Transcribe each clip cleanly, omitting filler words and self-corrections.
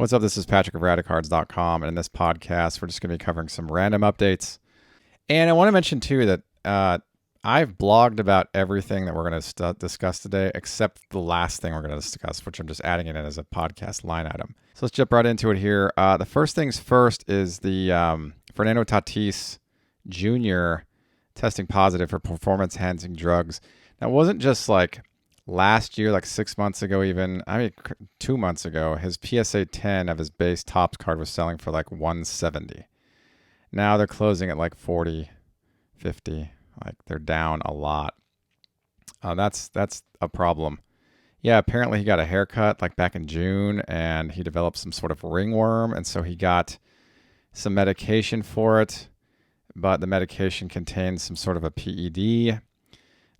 What's up? This is Patrick of Radicards.com, and in this podcast, we're just going to be covering some random updates. And I want to mention, too, that I've blogged about everything that we're going to discuss today, except the last thing we're going to discuss, which I'm just adding it in as a podcast line item. So let's jump right into it here. The first things first is the Fernando Tatis Jr. testing positive for performance-enhancing drugs. Now, it wasn't just like last year, like 6 months ago even, 2 months ago, his PSA 10 of his base Topps card was selling for like $170. Now they're closing at like $40, $50. Like they're down a lot. That's a problem. Yeah, apparently he got a haircut like back in June and he developed some sort of ringworm. And so he got some medication for it, but the medication contains some sort of a PED.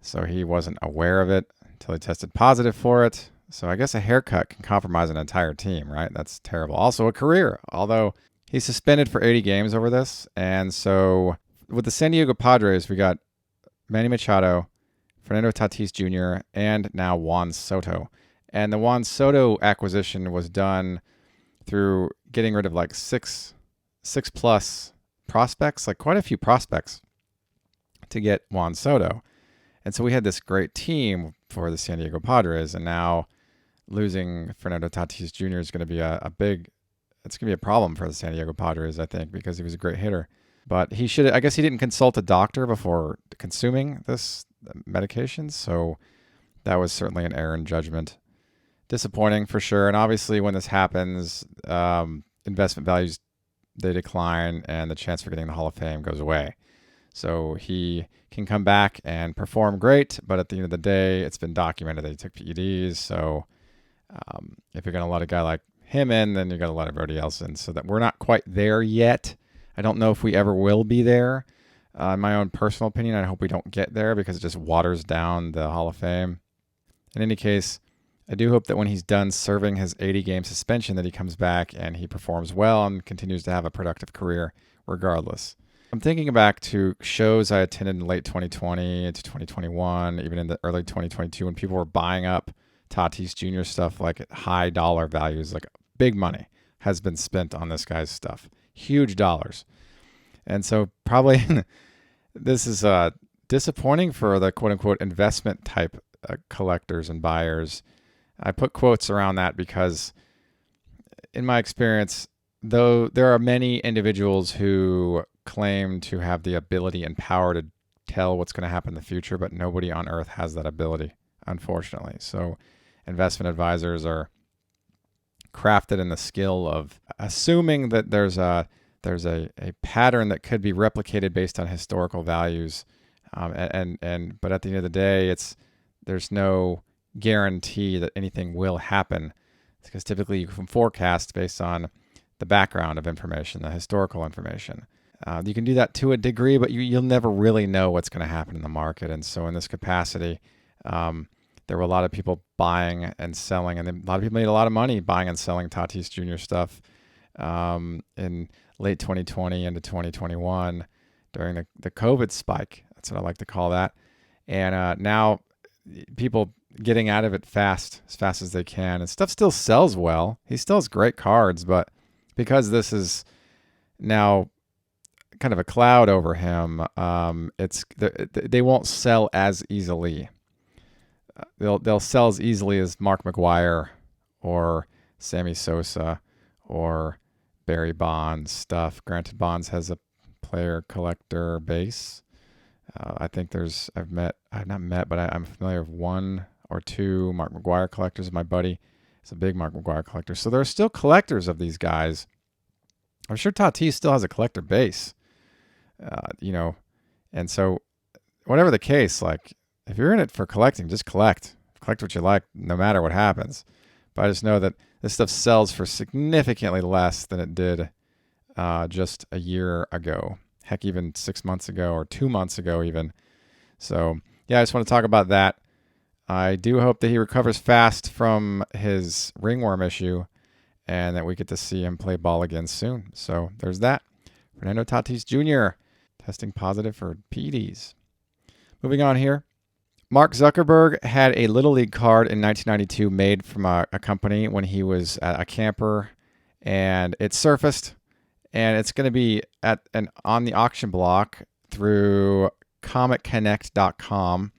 So he wasn't aware of it until he tested positive for it. So I guess a haircut can compromise an entire team, right? That's terrible. Also a career, although he's suspended for 80 games over this. And so with the San Diego Padres, we got Manny Machado, Fernando Tatis Jr., and now Juan Soto. And the Juan Soto acquisition was done through getting rid of like six plus prospects, like quite a few prospects to get Juan Soto. And so we had this great team for the San Diego Padres, and now losing Fernando Tatis Jr. is going to be it's going to be a problem for the San Diego Padres, I think, because he was a great hitter. But I guess he didn't consult a doctor before consuming this medication, so that was certainly an error in judgment. Disappointing for sure, and obviously when this happens, investment values, they decline, and the chance for getting the Hall of Fame goes away. So he can come back and perform great, but at the end of the day, it's been documented that he took PEDs. So if you're going to let a guy like him in, then you're going to let everybody else in. So that we're not quite there yet. I don't know if we ever will be there. In my own personal opinion, I hope we don't get there because it just waters down the Hall of Fame. In any case, I do hope that when he's done serving his 80-game suspension that he comes back and he performs well and continues to have a productive career regardless. I'm thinking back to shows I attended in late 2020 into 2021, even in the early 2022, when people were buying up Tatis Jr. stuff like at high dollar values, like big money has been spent on this guy's stuff, huge dollars. And so probably this is disappointing for the quote-unquote investment type collectors and buyers. I put quotes around that because in my experience, though there are many individuals who claim to have the ability and power to tell what's going to happen in the future, but nobody on earth has that ability, unfortunately. So investment advisors are crafted in the skill of assuming that there's a pattern that could be replicated based on historical values, but at the end of the day, there's no guarantee that anything will happen, because typically you can forecast based on the background of information, the historical information. You can do that to a degree, but you'll never really know what's going to happen in the market. And so in this capacity, there were a lot of people buying and selling, and a lot of people made a lot of money buying and selling Tatis Jr. stuff in late 2020 into 2021 during the COVID spike. That's what I like to call that. And now people getting out of it as fast as they can. And stuff still sells well. He still has great cards, but because this is now kind of a cloud over him, they won't sell as easily. They'll sell as easily as Mark McGwire or Sammy Sosa or Barry Bonds stuff. Granted, Bonds has a player collector base. I think I've not met, but I'm familiar with one or two Mark McGwire collectors. My buddy is a big Mark McGwire collector. So there are still collectors of these guys. I'm sure Tatis still has a collector base, and so whatever the case, like if you're in it for collecting, just collect what you like, no matter what happens. But I just know that this stuff sells for significantly less than it did just a year ago. Heck, even 6 months ago or 2 months ago even. So yeah, I just want to talk about that. I do hope that he recovers fast from his ringworm issue and that we get to see him play ball again soon. So there's that. Fernando Tatis Jr. testing positive for PEDs. Moving on here. Mark Zuckerberg had a Little League card in 1992 made from a company when he was a camper and it's surfaced, and it's going to be on the auction block through comicconnect.com.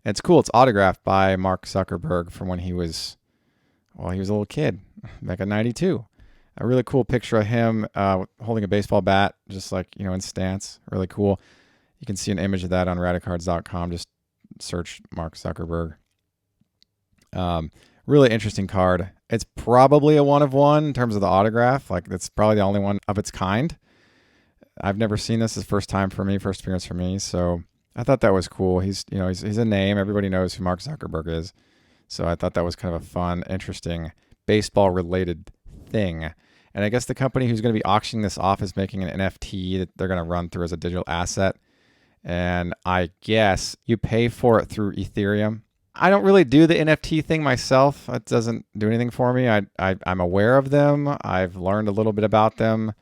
And it's cool. It's autographed by Mark Zuckerberg from when he was a little kid back in 92. A really cool picture of him holding a baseball bat, just like, in stance. Really cool. You can see an image of that on Radicards.com. Just search Mark Zuckerberg. Really interesting card. It's probably a one of one in terms of the autograph. Like, it's probably the only one of its kind. I've never seen this. It's first appearance for me. So I thought that was cool. He's a name. Everybody knows who Mark Zuckerberg is. So I thought that was kind of a fun, interesting baseball-related thing. And I guess the company who's going to be auctioning this off is making an NFT that they're going to run through as a digital asset. And I guess you pay for it through Ethereum. I don't really do the NFT thing myself. It doesn't do anything for me. I'm aware of them. I've learned a little bit about them.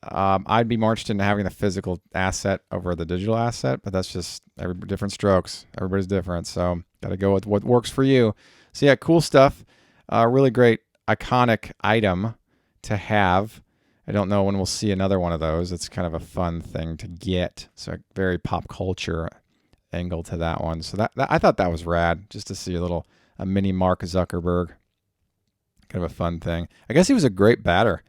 I'd be more interested in having the physical asset over the digital asset, but that's just different strokes. Everybody's different, so got to go with what works for you. So yeah, cool stuff. Really great, iconic item to have. I don't know when we'll see another one of those. It's kind of a fun thing to get. So very pop culture angle to that one. So that I thought that was rad, just to see a mini Mark Zuckerberg. Kind of a fun thing. I guess he was a great batter.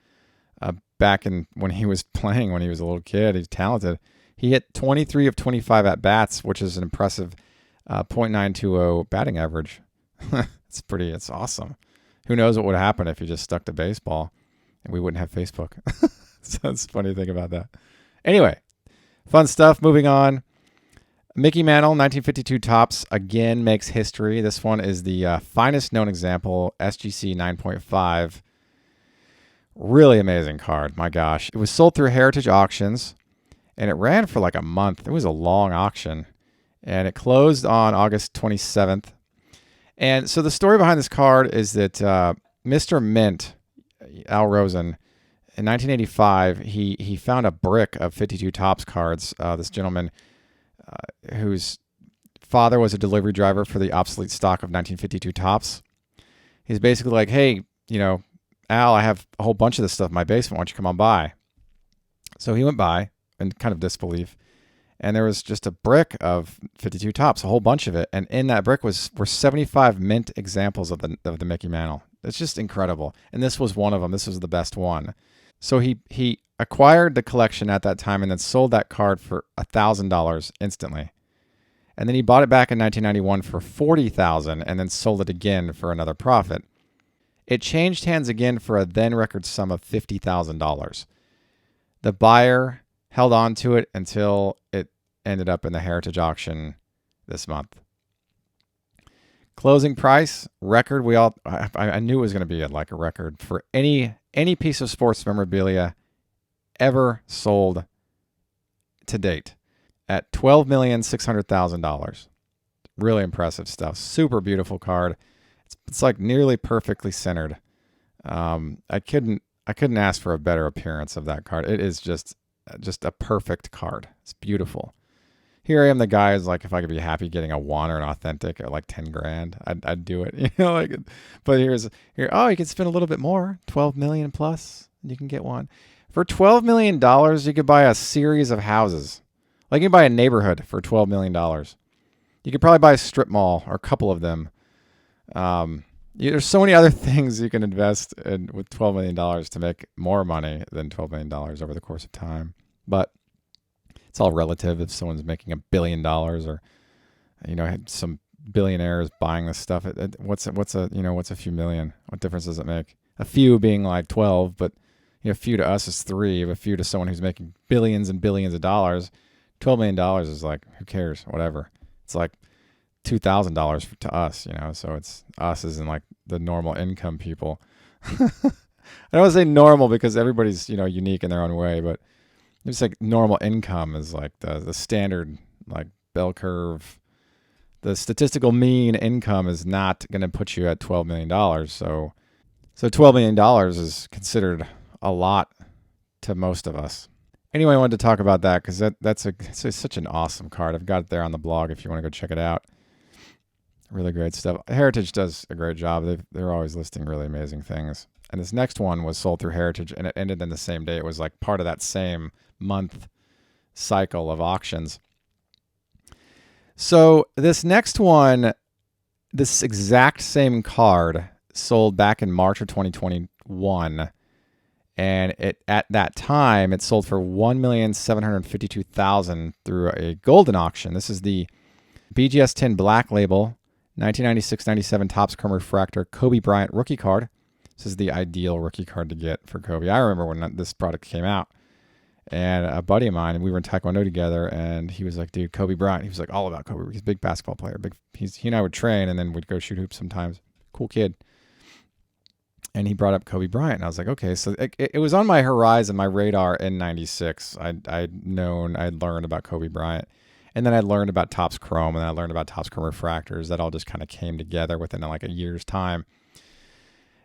Back when he was playing, when he was a little kid. He's talented. He hit 23 of 25 at-bats, which is an impressive .920 batting average. It's awesome. Who knows what would happen if he just stuck to baseball and we wouldn't have Facebook. So that's a funny thing about that. Anyway, fun stuff. Moving on. Mickey Mantle, 1952 Topps, again makes history. This one is the finest known example, SGC 9.5. Really amazing card. My gosh. It was sold through Heritage Auctions, and it ran for like a month. It was a long auction, and it closed on August 27th. And so the story behind this card is that Mr. Mint, Al Rosen, in 1985, he found a brick of 52 Topps cards. This gentleman whose father was a delivery driver for the obsolete stock of 1952 Topps. He's basically like, hey, Al, I have a whole bunch of this stuff in my basement. Why don't you come on by? So he went by in kind of disbelief, and there was just a brick of 52 Topps, a whole bunch of it. And in that brick were 75 mint examples of the Mickey Mantle. It's just incredible. And this was one of them. This was the best one. So he acquired the collection at that time and then sold that card for $1,000 instantly. And then he bought it back in 1991 for $40,000 and then sold it again for another profit. It changed hands again for a then record sum of $50,000. The buyer held on to it until it ended up in the Heritage auction this month. Closing price, record. I knew it was going to be a record for any piece of sports memorabilia ever sold to date at $12,600,000. Really impressive stuff. Super beautiful card. It's like nearly perfectly centered. I couldn't ask for a better appearance of that card. It is just a perfect card. It's beautiful. Here I am, the guy is like, if I could be happy getting a one or an authentic at like 10 grand, I'd do it. But here, oh, you can spend a little bit more, 12 million plus, and you can get one. For $12 million, you could buy a series of houses. Like you can buy a neighborhood for $12 million. You could probably buy a strip mall or a couple of them. There's so many other things you can invest in with $12 million to make more money than $12 million over the course of time. But it's all relative. If someone's making $1 billion or, had some billionaires buying this stuff, what's a few million? What difference does it make? A few being like 12, but a few to us is 3. A few to someone who's making billions and billions of dollars, $12 million is like, who cares? Whatever. It's like $2,000 to us, so it's us as in like the normal income people. I don't want to say normal because everybody's, unique in their own way, but it's like normal income is like the standard like bell curve. The statistical mean income is not going to put you at $12 million. So $12 million is considered a lot to most of us. Anyway, I wanted to talk about that because it's such an awesome card. I've got it there on the blog if you want to go check it out. Really great stuff. Heritage does a great job. They're always listing really amazing things. And this next one was sold through Heritage, and it ended in the same day. It was like part of that same month cycle of auctions. So this next one, this exact same card sold back in March of 2021. And at that time, it sold for $1,752,000 through a golden auction. This is the BGS 10 Black Label 1996-97 Topps Chrome Refractor Kobe Bryant rookie card. This is the ideal rookie card to get for Kobe. I remember when this product came out, and a buddy of mine, we were in Taekwondo together, and he was like, dude, Kobe Bryant. He was like all about Kobe. He's a big basketball player. He and I would train, and then we'd go shoot hoops sometimes. Cool kid. And he brought up Kobe Bryant, and I was like, okay. So it was on my horizon, my radar in 96. I'd learned about Kobe Bryant. And then I learned about Topps Chrome, and then I learned about Topps Chrome Refractors. That all just kind of came together within like a year's time.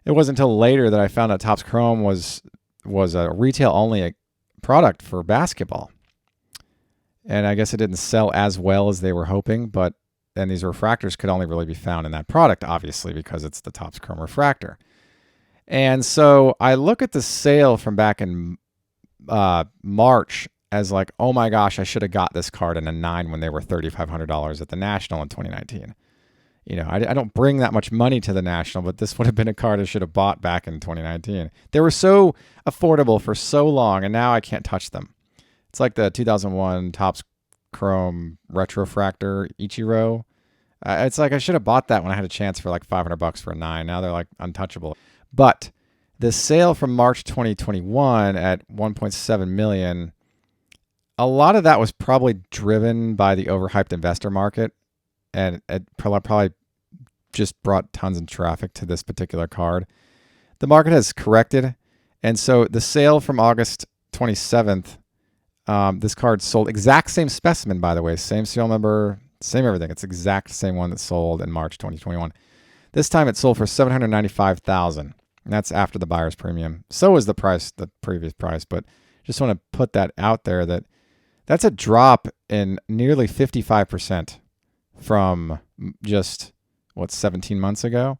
It wasn't until later that I found out Topps Chrome was a retail-only product for basketball. And I guess it didn't sell as well as they were hoping, and these refractors could only really be found in that product, obviously, because it's the Topps Chrome Refractor. And so I look at the sale from back in March as like, oh my gosh, I should have got this card in a 9 when they were $3,500 at the National in 2019. You know, I don't bring that much money to the National, but this would have been a card I should have bought back in 2019. They were so affordable for so long, and now I can't touch them. It's like the 2001 Topps Chrome Retrofractor Ichiro. It's like I should have bought that when I had a chance for like $500 for a 9. Now they're like untouchable. But the sale from March 2021 at $1.7 million, a lot of that was probably driven by the overhyped investor market, and it probably just brought tons of traffic to this particular card. The market has corrected, and so the sale from August 27th, this card sold exact same specimen, by the way, same serial number, same everything. It's the exact same one that sold in March 2021. This time it sold for $795,000, and that's after the buyer's premium. So was the previous price, but just want to put that out there that that's a drop in nearly 55% from just 17 months ago.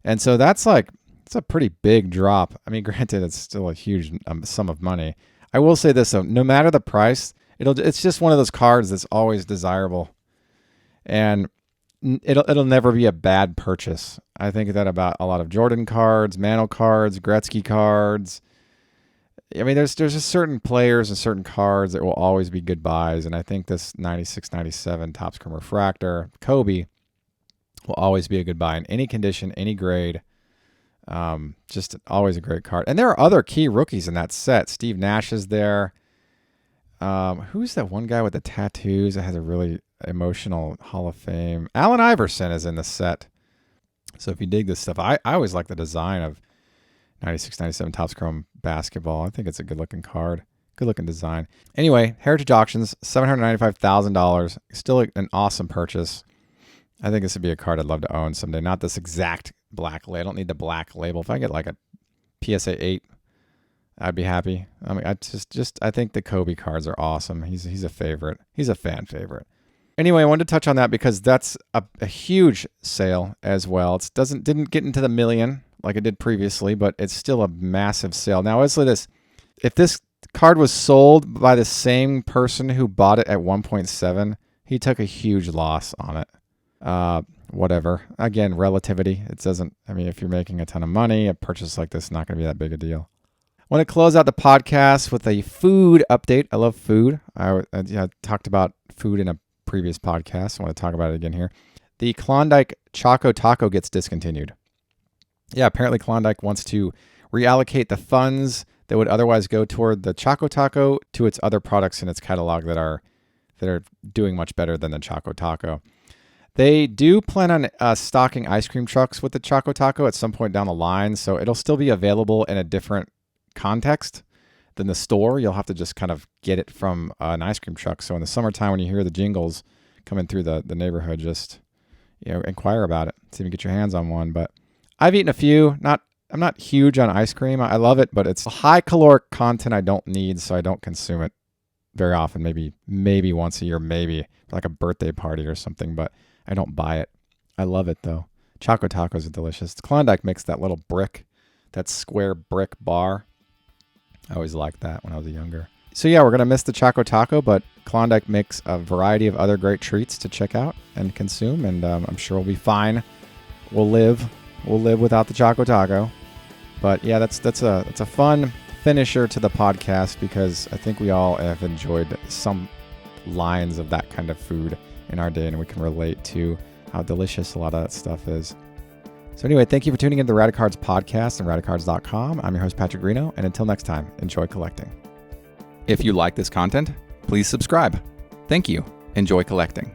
And so it's a pretty big drop. I mean, granted, it's still a huge sum of money. I will say this though, no matter the price, it's just one of those cards that's always desirable, and it'll never be a bad purchase. I think that about a lot of Jordan cards, Mantle cards, Gretzky cards. I mean, there's just certain players and certain cards that will always be good buys, and I think this 96-97 Topps Chrome Refractor Kobe will always be a good buy in any condition, any grade. Just always a great card. And there are other key rookies in that set. Steve Nash is there. Who's that one guy with the tattoos that has a really emotional Hall of Fame? Allen Iverson is in the set. So if you dig this stuff, I always like the design of 96-97 Topps Chrome basketball. I think it's a good-looking card. Good-looking design. Anyway, Heritage Auctions, $795,000. Still an awesome purchase. I think this would be a card I'd love to own someday. Not this exact black label. I don't need the black label. If I get like a PSA 8, I'd be happy. I mean, I think the Kobe cards are awesome. He's a favorite. He's a fan favorite. Anyway, I wanted to touch on that because that's a huge sale as well. It didn't get into the million like it did previously, but it's still a massive sale. Now, if this card was sold by the same person who bought it at 1.7, he took a huge loss on it. Whatever. Again, relativity. If you're making a ton of money, a purchase like this is not going to be that big a deal. I want to close out the podcast with a food update. I love food. I talked about food in a previous podcast. I want to talk about it again here. The Klondike Choco Taco gets discontinued. Yeah, apparently Klondike wants to reallocate the funds that would otherwise go toward the Choco Taco to its other products in its catalog that are doing much better than the Choco Taco. They do plan on stocking ice cream trucks with the Choco Taco at some point down the line, so it'll still be available in a different context than the store. You'll have to just kind of get it from an ice cream truck. So in the summertime, when you hear the jingles coming through the neighborhood, just inquire about it. See if you can get your hands on one. But I've eaten a few. I'm not huge on ice cream. I love it, but it's high caloric content I don't need, so I don't consume it very often. Maybe once a year, maybe for like a birthday party or something, but I don't buy it. I love it though. Choco Tacos are delicious. Klondike makes that little brick that square brick bar. I always liked that when I was younger. So yeah, we're going to miss the Choco Taco, but Klondike makes a variety of other great treats to check out and consume, and I'm sure we'll be fine. We'll live without the Choco Taco. But yeah, that's a fun finisher to the podcast, because I think we all have enjoyed some lines of that kind of food in our day, and we can relate to how delicious a lot of that stuff is. So anyway, thank you for tuning in to the Radicards podcast and Radicards.com. I'm your host, Patrick Greeno, and until next time, enjoy collecting. If you like this content, please subscribe. Thank you. Enjoy collecting.